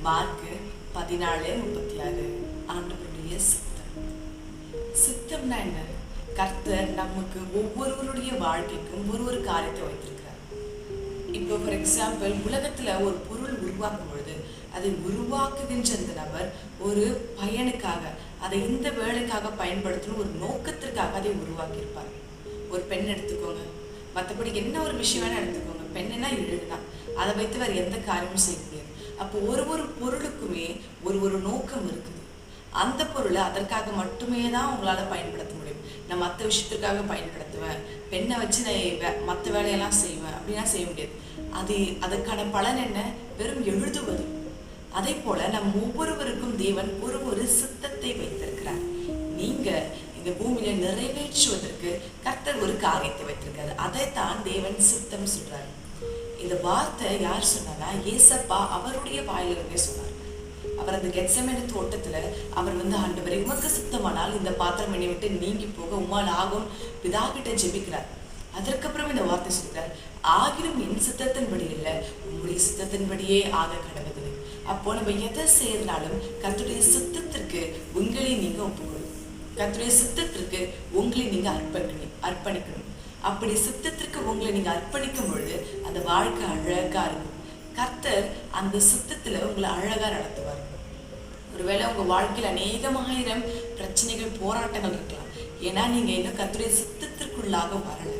Mark 14:36. ஆண்டவருடைய சித்தம். சித்தம்னா என்ன? கர்த்தர் நமக்கு ஒவ்வொருவருடைய வாழ்க்கைக்கும் ஒரு காரியத்தை வைத்திருக்கிறார். இப்போ ஃபார் எக்ஸாம்பிள், உலகத்துல ஒரு பொருள் உருவாக்கும் பொழுது அதை உருவாக்குகின்ற அந்த நபர் ஒரு பயனுக்காக, அதை இந்த வேலைக்காக பயன்படுத்தணும் ஒரு நோக்கத்திற்காக அதை உருவாக்கியிருப்பார். ஒரு பெண் எடுத்துக்கோங்க, மற்றபடி என்ன ஒரு விஷயம் வேணா எடுத்துக்கோங்க, பெண்ணுனா எழுதுதான், அதை வைத்து வேறு எந்த காரியமும் செய்ய முடியாது. அப்போ ஒரு பொருளுக்குமே ஒரு நோக்கம் இருக்குது. அந்த பொருளை அதற்காக மட்டுமே தான் உங்களால் பயன்படுத்த முடியும். நான் மற்ற விஷயத்துக்காக பயன்படுத்துவேன், பெண்ணை வச்சு நான் மற்ற வேலையெல்லாம் செய்வேன் அப்படின்னா செய்ய முடியாது. அதுக்கான பலன் என்ன? வெறும் எழுதுவது. அதே போல நம் ஒவ்வொருவருக்கும் தேவன் ஒரு சித்தத்தை வைத்திருக்கிறார். நீங்க இந்த பூமியில நிறைவேற்றுவதற்கு கர்த்தர் ஒரு காரியத்தை வைத்திருக்காரு. அதைத்தான் தேவன் சித்தம் சொல்றாரு. இந்த வார்த்தை யார் சொன்னாரா? ஏசப்பா அவருடைய வாயிலிருந்தே சொன்னார். அவர் அந்த கெத்செமனே தோட்டத்துல அவர் ஆண்டவரே, உமக்கு சித்தமானால் இந்த பாத்திரம் என்னை விட்டு நீங்கி போக உம்மால் ஆகும் பிதா கிட்ட ஜெபிக்கிறார். அதற்கப்புறம் இந்த வார்த்தை சொல்றார், ஆகிலும் என் சித்தத்தின்படி இல்லை, உங்களுடைய சித்தத்தின்படியே ஆக கடவுது. அப்போ நம்ம எதை செய்யறதுனாலும் கர்த்தருடைய சித்தத்திற்கு உங்களை நீங்க ஒப்புக்கொள்ளும். கர்த்தருடைய சித்தத்திற்கு உங்களை நீங்க அர்ப்பணிக்கணும். அப்படி சித்தத்திற்கு உங்களை நீங்க அர்ப்பணிக்கும் பொழுது அந்த வாழ்க்கை அழகா இருக்கும். கர்த்தர் அந்த சித்தத்துல உங்களை அழகா நடத்துவார். ஒருவேளை உங்க வாழ்க்கையில் அநேகமாயிரம் பிரச்சனைகள், போராட்டங்கள் இருக்கலாம். ஏன்னா நீங்க இன்னும் கர்த்தருடைய சித்தத்திற்குள்ளாக வரல.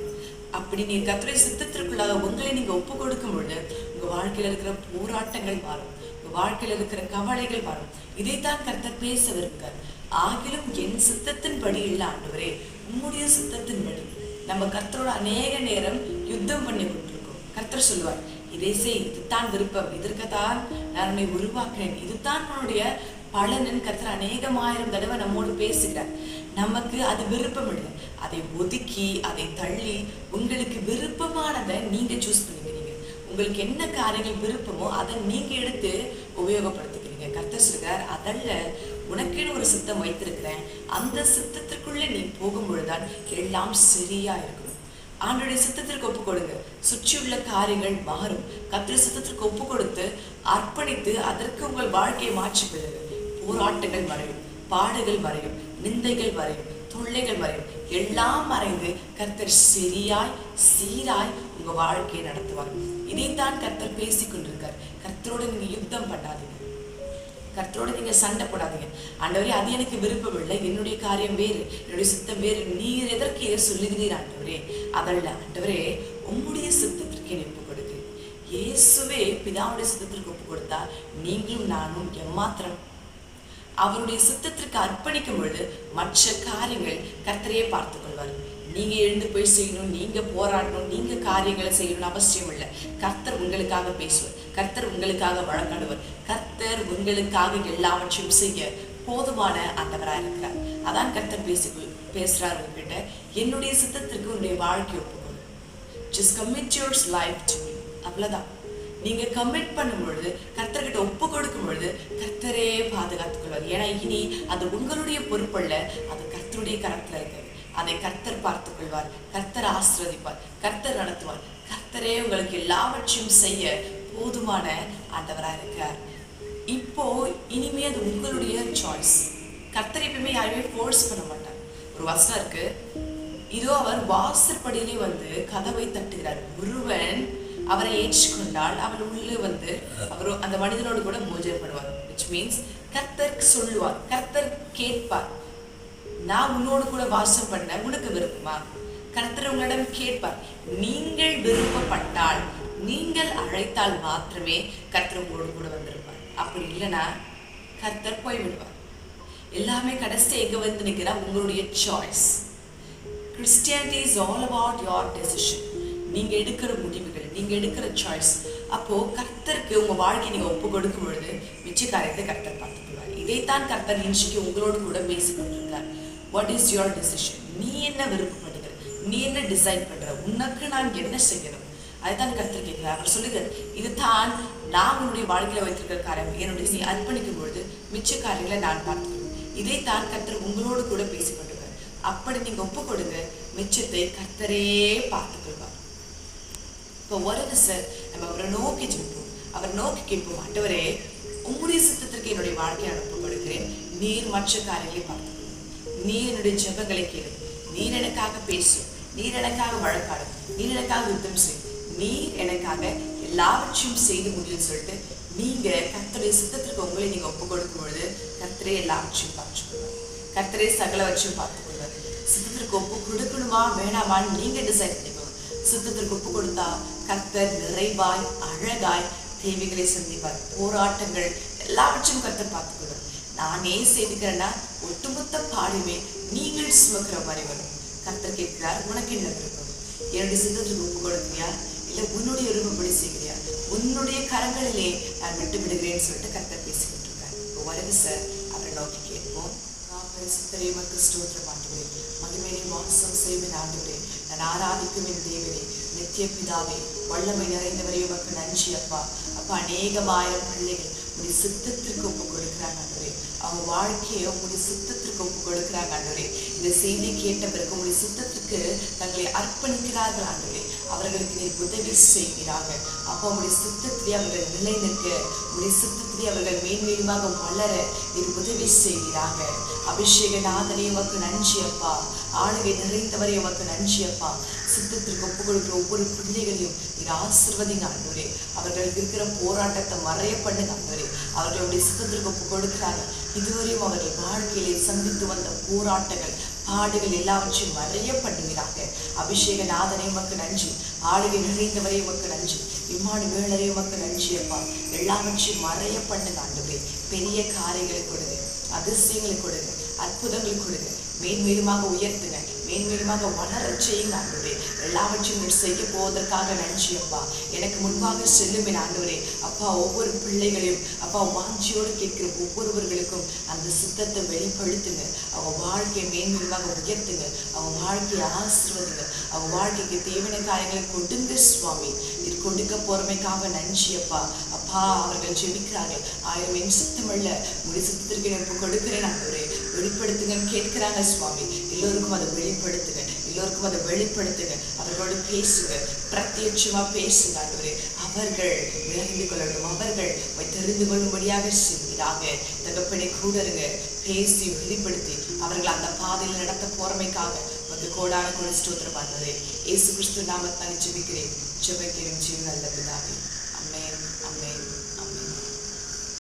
அப்படி நீங்க கர்த்தருடைய சித்தத்திற்குள்ளாக உங்களை நீங்க ஒப்பு கொடுக்கும் பொழுது உங்க வாழ்க்கையில இருக்கிற போராட்டங்கள் மாறும், உங்க வாழ்க்கையில இருக்கிற கவலைகள் மாறும். இதைத்தான் கர்த்தர் பேச விரும்புகிறார். ஆகிலும் என் சித்தத்தின்படி இல்லை ஆண்டவரே, உம்முடைய சித்தத்தின்படி. நம்ம கர்த்தரோட அநேக நேரம் யுத்தம் பண்ணி கொண்டிருக்கோம். கர்த்தர் சொல்லுவார், இதை செய், இதுதான் விருப்பம், இதற்குத்தான் நான் உன்னை உருவாக்குறேன், இதுதான் உன்னுடைய பலனன். கர்த்தர் அநேகமாயிரம் தடவை நம்மோடு பேசுகிறார். நமக்கு அது விருப்பம் இல்லை. அதை ஒதுக்கி, அதை தள்ளி, உங்களுக்கு விருப்பமானதை நீங்க சூஸ் பண்ணிக்கிறீங்க. உங்களுக்கு என்ன காரியங்கள் விருப்பமோ அதை நீங்க எடுத்து உபயோகப்படுத்திக்கிறீங்க. கர்த்தர் சொல்கிறார், அதல்ல, உனக்கேன்னு ஒரு சித்தம் வைத்திருக்கிறேன். அந்த சித்தத்திற்குள்ள நீ போகும் பொழுதுதான் எல்லாம் சரியா இருக்கணும். ஆண்டவருடைய சித்தத்திற்கு ஒப்பு கொடுங்க, சுற்றியுள்ள காரியங்கள் மாறும். கர்த்தருடைய சித்தத்திற்கு ஒப்பு கொடுத்து அர்ப்பணித்து அதற்கு உங்கள் வாழ்க்கையை மாற்றிக்கொள்ளுங்க. போராட்டங்கள் மறையும், பாடுகள் மறையும், நிந்தைகள் மறையும், தொல்லைகள் மறையும். எல்லாம் மறைந்து கர்த்தர் சரியாய் சீராய் உங்க வாழ்க்கையை நடத்துவார். இதைத்தான் கர்த்தர் பேசிக் கொண்டிருக்கார். கர்த்தரோட நீங்க யுத்தம் பண்ணாதீங்க, கர்த்தரோட நீங்க சண்டை போடாதீங்க. ஆண்டவரே, அது எனக்கு விருப்பம் இல்லை, என்னுடைய காரியம் வேறு, என்னுடைய சித்தம் வேறு, நீர் எதற்கு சொல்லுகிறீர் ஆண்டவரே? அதல்ல ஆண்டவரே, உம்முடைய சித்தத்திற்கு என்னை ஒப்பு கொடுக்கு. இயேசுவே பிதாவுடைய சித்தத்திற்கு ஒப்பு கொடுத்தா நீங்களும் நானும் எம்மாத்திரம்? அவருடைய சித்தத்திற்கு அர்ப்பணிக்கும் பொழுது மற்ற காரியங்கள் கர்த்தரையே பார்த்துக் கொள்வார். நீங்க எழுந்து போய் செய்யணும், நீங்க போராடணும், நீங்க காரியங்களை செய்யணும்னு அவசியம் இல்லை. கர்த்தர் உங்களுக்காக பேசுவார், கர்த்தர் உங்களுக்காக வழக்காடுவார், கர்த்தர் உங்களுக்காக எல்லாவற்றையும் செய்ய போதுமான ஆண்டவராக இருக்கிறார். அதான் கர்த்தர் பேசுறார் உங்ககிட்ட, என்னுடைய சித்தத்திற்கு உன்னுடைய வாழ்க்கை ஒப்புக்கொடு. Just commit your life to me. அவ்வளவுதான். நீங்க கமிட் பண்ணும் பொழுது, கர்த்தர்கிட்ட ஒப்பு கொடுக்கும் பொழுது கர்த்தரே பாதுகாத்துக் கொள்வார். ஏன்னா இனி அது உங்களுடைய பொறுப்பல்ல, அது கர்த்தருடைய கரத்துல இருக்கிறது. அதை கர்த்தர் பார்த்துக் கொள்வார், கர்த்தர் ஆசீர்வதிப்பார், கர்த்தர் நடத்துவார். கர்த்தரே உங்களுக்கு எல்லாவற்றையும் செய்ய போதுமான ஆண்டவராக இருக்கார். இப்போ இனிமே அது உங்களுடைய சாய்ஸ். கர்த்தர் எப்பவுமே யாருமே ஃபோர்ஸ் பண்ண மாட்டார். ஒரு வசனம் இருக்கு, இதோ அவர் வாசற்படியிலே கதவை தட்டுகிறார், ஒருவன் அவரை ஏற்றுக்கொண்டால் அவன் உள்ளே அவர் அந்த மனிதனோடு கூட மோஜனம் பண்ணுவார். which means கர்த்தர் சொல்லுவார், கர்த்தர் கேட்பார், நான் உன்னோடு கூட வாசம் பண்ண உனக்கு விருப்பமா? கர்த்தர் உங்களிடம் கேட்பார். நீங்கள் விருப்பப்பட்டால், நீங்கள் அழைத்தால் மாத்திரமே கர்த்தர் உங்களோடு கூட வந்திருப்பார். அப்படி இல்லைன்னா கர்த்தர் போய்விடுவார். எல்லாமே கடைசி எங்க நிற்கிறா? உங்களுடைய choice. Christianity is all about your decision. நீங்க எடுக்கிற முடிவுகள், நீங்க எடுக்கிற சாய்ஸ். அப்போ கர்த்தருக்கு உங்க வாழ்க்கையை நீங்க ஒப்பு கொடுக்கும் பொழுது மிச்ச காரியத்தை கர்த்தர் பார்த்துக்குவார். இதைத்தான் கர்த்தர் இன்றைக்கு உங்களோடு கூட பேசிக் கொண்டிருக்கார். What is your decision? நீ என்ன விருப்பப்படுகிற, நீ என்ன டிசைட் பண்ற, உனக்கு நான் என்ன செய்யணும்? அதுதான் கர்த்தர் கேட்கிறார். அவர் சொல்லுகிறார், இதுதான் நான் உன்னுடைய வாழ்க்கையில வைத்திருக்கிற காரியம். என்னுடைய நீ அர்ப்பணிக்கும் பொழுது மிச்ச காரியங்களை நான் பார்த்துக்கணும். இதைத்தான் கர்த்தர் உங்களோடு கூட பேசிக் கொண்டிருக்கார். அப்படி நீங்க ஒப்பு கொடுங்க, மிச்சத்தை கர்த்தரே பார்த்துக்கொள்வார். இப்போ ஒரு சார் நம்ம அவரை நோக்கி ஜெபிப்போம். அவர் நோக்கி கேட்போம், ஆண்டவரே உம்முடைய சித்தத்திற்கு என்னுடைய வாழ்க்கையை அனுப்ப கொடுக்கிறேன். நீர் மற்ற காரியங்களை பார்த்துக்கொள்ளும். நீர் என்னுடைய ஜெபங்களை கேளும். நீர் எனக்காக பேசும். நீர் எனக்காக வழக்காடும். நீர் எனக்காக யுத்தம் செய்யும். நீர் எனக்காக எல்லாவற்றையும் செய்து முடியும்னு சொல்லிட்டு நீங்க கர்த்தருடைய சித்தத்திற்கு உங்களை நீங்க ஒப்பு கொடுக்கும் பொழுது கர்த்தரே எல்லாவற்றையும் பார்த்துக்கொள்வார். கர்த்தரே சகலவற்றையும் பார்த்துக்கொள்வார். சித்தத்திற்கு ஒப்பு கொடுக்கணுமா வேணாமான்னு நீங்க டிசைட் பண்ணிக்கணும். சித்தத்திற்கு ஒப்பு கொடுத்தா கர்த்தர் நிறைவாய் அழகாய் தேவைகளை சந்திப்பார். போராட்டங்கள் எல்லாவற்றையும் கர்த்தர் பார்த்துக்கொள்வார். நானே செய்துக்கிறேன்னா ஒட்டுமொத்த பாடுமே நீங்கள் சுமக்கிற மாதிரி வரும். கர்த்தர் கேட்கிறார், உனக்கு என்ன விருப்பம்? என்னுடைய சித்தத்திற்கு ஒப்பு கொடுக்கிறியா, இல்ல உன்னுடைய விருப்பப்படி செய்கிறியா? உன்னுடைய கரங்களிலே நான் விட்டு விடுகிறேன்னு சொல்லிட்டு கர்த்தர் பேசிக்கிட்டு இருக்காரு. வருது சார், அவரை நோக்கி கேட்போம். சித்தரை மக்கள் ஸ்தோத்திரம் ஆண்டவரே, மகிமையை வாசம் செய்வேன் ஆண்டவரே, நான் ஆராதிக்கும் என் தேவனே, நித்திய பிதாவே, வல்லமை நிறைந்தவரே உமக்கு நன்றி அப்பா. அப்பா அநேகமாயிரம் பிள்ளைகள் உடைய சித்தத்திற்கு ஒப்பு கொடுக்குறாங்க ஆண்டவரே. அவங்க வாழ்க்கையை உங்களுடைய சித்தத்திற்கு ஒப்பு கொடுக்குறாங்க ஆண்டவரே. இந்த செய்தி கேட்ட பிறகு உங்களுடைய சித்தத்திற்கு தங்களை அர்ப்பணிக்கிறார்கள் ஆண்டவரே. அவர்களுக்கு நீர் உதவி செய்கிறார்கள். அப்போ உங்களுடைய சித்தத்திலே அவர்கள் நிலை நிற்க, உங்களுடைய சித்தத்திலே அவர்கள் மேன்மேலுமாக வளர நீர் உதவி செய்கிறாங்க. அபிஷேக நாதனே உமக்கு நன்றி அப்பா. ஆளுகை நிறைந்தவரே உமக்கு நன்றி அப்பா. சித்தத்திற்கு ஒப்பு கொடுக்கிற ஒவ்வொரு பிள்ளைகளையும் நீர் ஆசீர்வதிங்க ஆண்டவரே. அவர்களுக்கு இருக்கிற போராட்டத்தை மறைய பண்ணுங்க ஆண்டவரே. அவர்களுடைய சித்தத்திற்கு ஒப்பு கொடுக்கிறாங்க. இதுவரையும் அவர்கள் வாழ்க்கையிலே சந்தித்து வந்த போராட்டங்கள் பாடுகள் எல்லாவற்றையும் மறைய பண்ணுகிறாங்க. அபிஷேக நாதனே உமக்கு நன்றி. ஆளுகை நிறைந்தவரே உமக்கு நன்றி. இம்மானுவேலரே உமக்கு நன்றி அப்பா. எல்லாவற்றையும் மறைய பண்ணுங்க ஆண்டவரே. பெரிய காரியங்களை கொடுங்க, அதிசயங்களை கொடுங்க, அற்புதங்களை கொடுங்க. மேன்மேலுமாக உயர்த்துங்க, மேன்மேலுமாக வளர செய்யுங்க ஆண்டவரே. எல்லாவற்றையும் செய்ய போவதற்காக நன்றி அப்பா. எனக்கு முன்பாக செல்லும் என் ஆண்டவரே. அப்பா ஒவ்வொரு பிள்ளைகளையும் அப்பா வாஞ்சியோடு கேட்கிற ஒவ்வொருவர்களுக்கும் அந்த சித்தத்தை வெளிப்படுத்துங்க. அவங்க வாழ்க்கையை மேன்மேலுமாக உயர்த்துங்க. அவங்க வாழ்க்கையை ஆசீர்வதிங்க. அவங்க வாழ்க்கைக்கு தேவையான காரியங்களை கொடுங்க சுவாமி. இது கொடுக்க போறமைக்காக நன்றி அப்பா. அப்பா அவர்கள் ஜெபிக்கிறார்கள், 1000 என் சித்தமல்ல உடைய சித்தத்திற்கு எனக்கு கொடுக்கிறேன் ஆண்டவரே. வெளிப்படுத்துங்கன்னு கேட்கிறாங்க சுவாமி. எல்லோருக்கும் அதை வெளிப்படுத்துங்க, எல்லோருக்கும் அதை வெளிப்படுத்துங்க. அவர்களோடு பேசுங்க, பிரத்யட்சமா பேசுங்க ஆண்டவரே. அவர்கள் விளங்கி கொள்ளணும், அவர்கள் தெரிந்து கொள்ளும்படியாக செய்கிறாங்க. தகப்பனை கூட இருங்க, பேசி வெளிப்படுத்தி அவர்கள் அந்த பாதையில் நடத்த போறமைக்காக வந்து கோடான கூட ஸ்தோத்திரம் ஆண்டவரே. இயேசு கிறிஸ்து நாமத்தால் ஜெபிக்கிறேன், ஜெபிக்கிறேன் ஜீவன் நல்ல பிதாவே.